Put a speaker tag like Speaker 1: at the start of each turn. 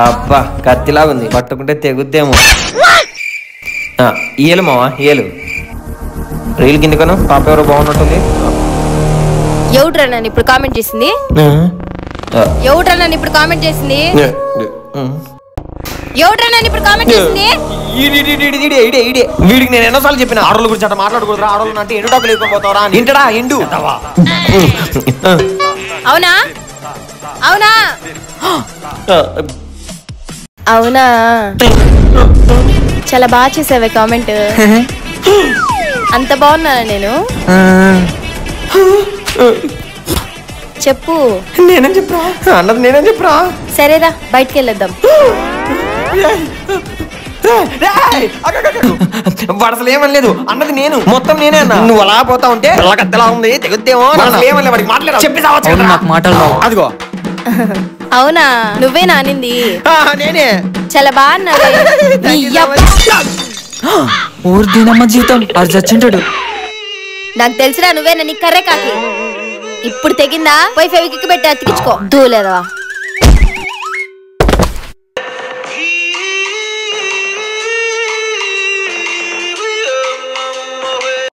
Speaker 1: అబ్బా కత్తిలా ఉంది, పట్టుకుంటే తెగుద్దేమో. ఏలు మావా ఏలు. రీల్ కిందకను పాప ఎవరో బాగున్నట్టుంది.
Speaker 2: ఎవడ్రా నన్ను ఇప్పుడు కామెంట్ చేసింది? ఎవడ్రా నన్ను ఇప్పుడు కామెంట్ చేసింది? ఎవడ్రా నన్ను ఇప్పుడు కామెంట్ చేసింది?
Speaker 1: వీడికి నేను ఎన్నోసార్లు చెప్పిన ఆడోళ్ళ గురించి అట్లా మాట్లాడకూడదురా, ఆడోళ్ళు అంటే ఎండు డాకులు వేసుకొని పోతావరా ఇంటడా ఎండు.
Speaker 2: అవునా అవునా అవునా చాలా బాగా చేసావే కామెంట్. అంత బాగున్నానా నేను? చెప్పు.
Speaker 1: నేనేం చెప్పరా అన్నది, నేనేం చెప్పరా?
Speaker 2: సరేరా బయటికి వెళ్ళొద్దాం.
Speaker 1: అసలు ఏమనలేదు అన్నది నేను, మొత్తం నేనే అన్నా. నువ్వు అలా పోతా ఉంటే కత్తెలా ఉంది తెగుద్దేమో ఏమనలే. వాడికి మాట్లాడ చెప్పి మాటలు అదిగో.
Speaker 2: అవునా నువ్వేనా అనింది?
Speaker 1: నేనే.
Speaker 2: చాలా బాగున్నావే.
Speaker 3: ఊరిదినమ్మ జీవితం అది చచ్చింటాడు.
Speaker 2: నాకు తెలిసినా నువ్వేనా, నీ కర్రే కాకి. ఇప్పుడు తెగిందా? పోయి ఫెవికిక్ పెట్టి అతికించుకో దూలేదా.